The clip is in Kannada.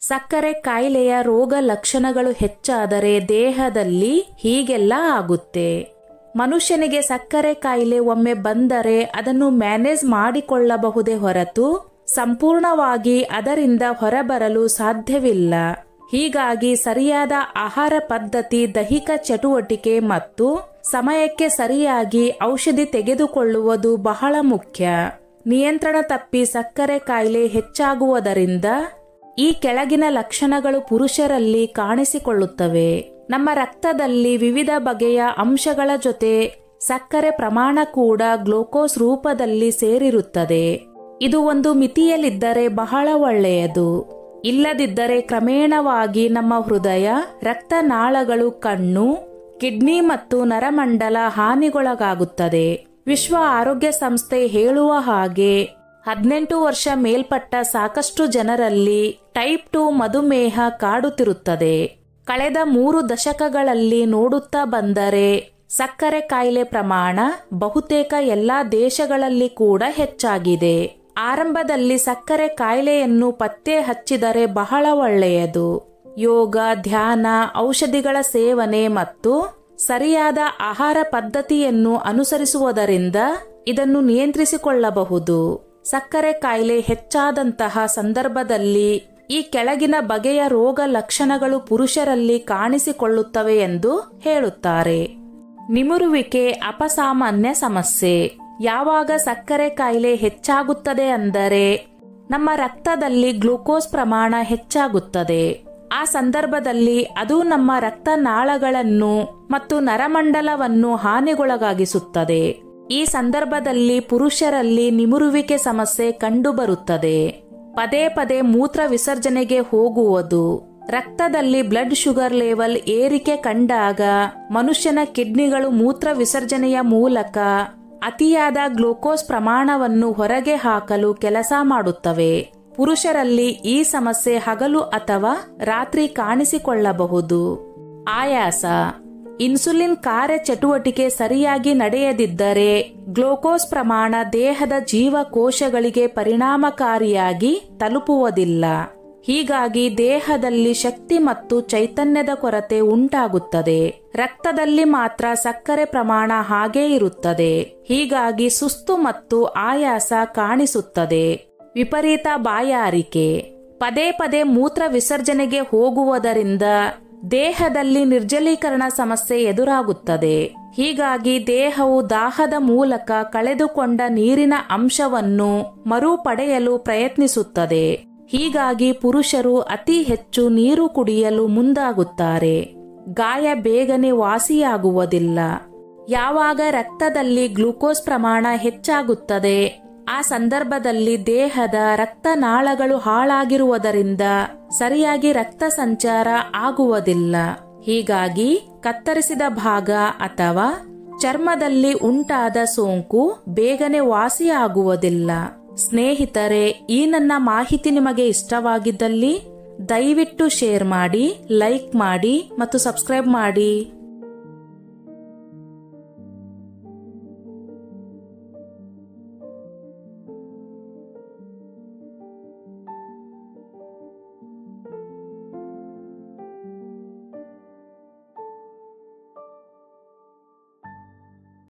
ಸಕ್ಕರೆ ಕಾಯಿಲೆಯ ರೋಗ ಲಕ್ಷಣಗಳು ಹೆಚ್ಚಾದರೆ ದೇಹದಲ್ಲಿ ಹೀಗೆಲ್ಲ ಆಗುತ್ತೆ. ಮನುಷ್ಯನಿಗೆ ಸಕ್ಕರೆ ಕಾಯಿಲೆ ಒಮ್ಮೆ ಬಂದರೆ ಅದನ್ನು ಮ್ಯಾನೇಜ್ ಮಾಡಿಕೊಳ್ಳಬಹುದೇ ಹೊರತು ಸಂಪೂರ್ಣವಾಗಿ ಅದರಿಂದ ಹೊರಬರಲು ಸಾಧ್ಯವಿಲ್ಲ. ಹೀಗಾಗಿ ಸರಿಯಾದ ಆಹಾರ ಪದ್ಧತಿ, ದೈಹಿಕ ಚಟುವಟಿಕೆ ಮತ್ತು ಸಮಯಕ್ಕೆ ಸರಿಯಾಗಿ ಔಷಧಿ ತೆಗೆದುಕೊಳ್ಳುವುದು ಬಹಳ ಮುಖ್ಯ. ನಿಯಂತ್ರಣ ತಪ್ಪಿ ಸಕ್ಕರೆ ಕಾಯಿಲೆ ಹೆಚ್ಚಾಗುವುದರಿಂದ ಈ ಕೆಳಗಿನ ಲಕ್ಷಣಗಳು ಪುರುಷರಲ್ಲಿ ಕಾಣಿಸಿಕೊಳ್ಳುತ್ತವೆ. ನಮ್ಮ ರಕ್ತದಲ್ಲಿ ವಿವಿಧ ಬಗೆಯ ಅಂಶಗಳ ಜೊತೆ ಸಕ್ಕರೆ ಪ್ರಮಾಣ ಕೂಡ ಗ್ಲೂಕೋಸ್ ರೂಪದಲ್ಲಿ ಸೇರಿರುತ್ತದೆ. ಇದು ಒಂದು ಮಿತಿಯಲ್ಲಿದ್ದರೆ ಬಹಳ ಒಳ್ಳೆಯದು. ಇಲ್ಲದಿದ್ದರೆ ಕ್ರಮೇಣವಾಗಿ ನಮ್ಮ ಹೃದಯ, ರಕ್ತನಾಳಗಳು, ಕಣ್ಣು, ಕಿಡ್ನಿ ಮತ್ತು ನರಮಂಡಲ ಹಾನಿಗೊಳಗಾಗುತ್ತದೆ. ವಿಶ್ವ ಆರೋಗ್ಯ ಸಂಸ್ಥೆ ಹೇಳುವ ಹಾಗೆ 18 ವರ್ಷ ಮೇಲ್ಪಟ್ಟ ಸಾಕಷ್ಟು ಜನರಲ್ಲಿ ಟೈಪ್ 2 ಮಧುಮೇಹ ಕಾಡುತ್ತಿರುತ್ತದೆ. ಕಳೆದ 3 ದಶಕಗಳಲ್ಲಿ ನೋಡುತ್ತಾ ಬಂದರೆ ಸಕ್ಕರೆ ಕಾಯಿಲೆ ಪ್ರಮಾಣ ಬಹುತೇಕ ಎಲ್ಲಾ ದೇಶಗಳಲ್ಲಿ ಕೂಡ ಹೆಚ್ಚಾಗಿದೆ. ಆರಂಭದಲ್ಲಿ ಸಕ್ಕರೆ ಕಾಯಿಲೆಯನ್ನು ಪತ್ತೆ ಹಚ್ಚಿದರೆ ಬಹಳ ಒಳ್ಳೆಯದು. ಯೋಗ, ಧ್ಯಾನ, ಔಷಧಿಗಳ ಸೇವನೆ ಮತ್ತು ಸರಿಯಾದ ಆಹಾರ ಪದ್ಧತಿಯನ್ನು ಅನುಸರಿಸುವುದರಿಂದ ಇದನ್ನು ನಿಯಂತ್ರಿಸಿಕೊಳ್ಳಬಹುದು. ಸಕ್ಕರೆ ಕಾಯಿಲೆ ಹೆಚ್ಚಾದಂತಹ ಸಂದರ್ಭದಲ್ಲಿ ಈ ಕೆಳಗಿನ ಬಗೆಯ ರೋಗ ಲಕ್ಷಣಗಳು ಪುರುಷರಲ್ಲಿ ಕಾಣಿಸಿಕೊಳ್ಳುತ್ತವೆ ಎಂದು ಹೇಳುತ್ತಾರೆ. ನಿಮುರುವಿಕೆ ಅಪಸಾಮಾನ್ಯ ಸಮಸ್ಯೆ. ಯಾವಾಗ ಸಕ್ಕರೆ ಕಾಯಿಲೆ ಹೆಚ್ಚಾಗುತ್ತದೆ ಅಂದರೆ ನಮ್ಮ ರಕ್ತದಲ್ಲಿ ಗ್ಲೂಕೋಸ್ ಪ್ರಮಾಣ ಹೆಚ್ಚಾಗುತ್ತದೆ. ಆ ಸಂದರ್ಭದಲ್ಲಿ ಅದು ನಮ್ಮ ರಕ್ತನಾಳಗಳನ್ನು ಮತ್ತು ನರಮಂಡಲವನ್ನು ಹಾನಿಗೊಳಗಾಗಿಸುತ್ತದೆ. ಈ ಸಂದರ್ಭದಲ್ಲಿ ಪುರುಷರಲ್ಲಿ ನಿಮುರುವಿಕೆ ಸಮಸ್ಯೆ ಕಂಡುಬರುತ್ತದೆ. ಪದೇ ಪದೇ ಮೂತ್ರ ವಿಸರ್ಜನೆಗೆ ಹೋಗುವುದು, ರಕ್ತದಲ್ಲಿ ಬ್ಲಡ್ ಶುಗರ್ ಲೆವೆಲ್ ಏರಿಕೆ ಕಂಡಾಗ ಮನುಷ್ಯನ ಕಿಡ್ನಿಗಳು ಮೂತ್ರ ವಿಸರ್ಜನೆಯ ಮೂಲಕ ಅತಿಯಾದ ಗ್ಲೂಕೋಸ್ ಪ್ರಮಾಣವನ್ನು ಹೊರಗೆ ಹಾಕಲು ಕೆಲಸ ಮಾಡುತ್ತವೆ. ಪುರುಷರಲ್ಲಿ ಈ ಸಮಸ್ಯೆ ಹಗಲು ಅಥವಾ ರಾತ್ರಿ ಕಾಣಿಸಿಕೊಳ್ಳಬಹುದು. ಆಯಾಸ. ಇನ್ಸುಲಿನ್ ಕಾರ್ಯಚಟುವಟಿಕೆ ಸರಿಯಾಗಿ ನಡೆಯದಿದ್ದರೆ ಗ್ಲೂಕೋಸ್ ಪ್ರಮಾಣ ದೇಹದ ಜೀವಕೋಶಗಳಿಗೆ ಪರಿಣಾಮಕಾರಿಯಾಗಿ ತಲುಪುವುದಿಲ್ಲ. ಹೀಗಾಗಿ ದೇಹದಲ್ಲಿ ಶಕ್ತಿ ಮತ್ತು ಚೈತನ್ಯದ ಕೊರತೆ ಉಂಟಾಗುತ್ತದೆ. ರಕ್ತದಲ್ಲಿ ಮಾತ್ರ ಸಕ್ಕರೆ ಪ್ರಮಾಣ ಹಾಗೇ ಇರುತ್ತದೆ. ಹೀಗಾಗಿ ಸುಸ್ತು ಮತ್ತು ಆಯಾಸ ಕಾಣಿಸುತ್ತದೆ. ವಿಪರೀತ ಬಾಯಾರಿಕೆ. ಪದೇ ಪದೇ ಮೂತ್ರ ವಿಸರ್ಜನೆಗೆ ಹೋಗುವುದರಿಂದ ದೇಹದಲ್ಲಿ ನಿರ್ಜಲೀಕರಣ ಸಮಸ್ಯೆ ಎದುರಾಗುತ್ತದೆ. ಹೀಗಾಗಿ ದೇಹವು ದಾಹದ ಮೂಲಕ ಕಳೆದುಕೊಂಡ ನೀರಿನ ಅಂಶವನ್ನು ಮರುಪಡೆಯಲು ಪ್ರಯತ್ನಿಸುತ್ತದೆ. ಹೀಗಾಗಿ ಪುರುಷರು ಅತಿ ಹೆಚ್ಚು ನೀರು ಕುಡಿಯಲು ಮುಂದಾಗುತ್ತಾರೆ. ಗಾಯ ಬೇಗನೆ ವಾಸಿಯಾಗುವುದಿಲ್ಲ. ಯಾವಾಗ ರಕ್ತದಲ್ಲಿ ಗ್ಲೂಕೋಸ್ ಪ್ರಮಾಣ ಹೆಚ್ಚಾಗುತ್ತದೆ ಆ ಸಂದರ್ಭದಲ್ಲಿ ದೇಹದ ರಕ್ತನಾಳಗಳು ಹಾಳಾಗಿರುವುದರಿಂದ ಸರಿಯಾಗಿ ರಕ್ತ ಸಂಚಾರ ಆಗುವುದಿಲ್ಲ. ಹೀಗಾಗಿ ಕತ್ತರಿಸಿದ ಭಾಗ ಅಥವಾ ಚರ್ಮದಲ್ಲಿ ಉಂಟಾದ ಸೋಂಕು ಬೇಗನೆ ವಾಸಿಯಾಗುವುದಿಲ್ಲ. ಸ್ನೇಹಿತರೆ, ಈ ನನ್ನ ಮಾಹಿತಿ ನಿಮಗೆ ಇಷ್ಟವಾಗಿದ್ದಲ್ಲಿ ದಯವಿಟ್ಟು ಶೇರ್ ಮಾಡಿ, ಲೈಕ್ ಮಾಡಿ ಮತ್ತು ಸಬ್ಸ್ಕ್ರೈಬ್ ಮಾಡಿ.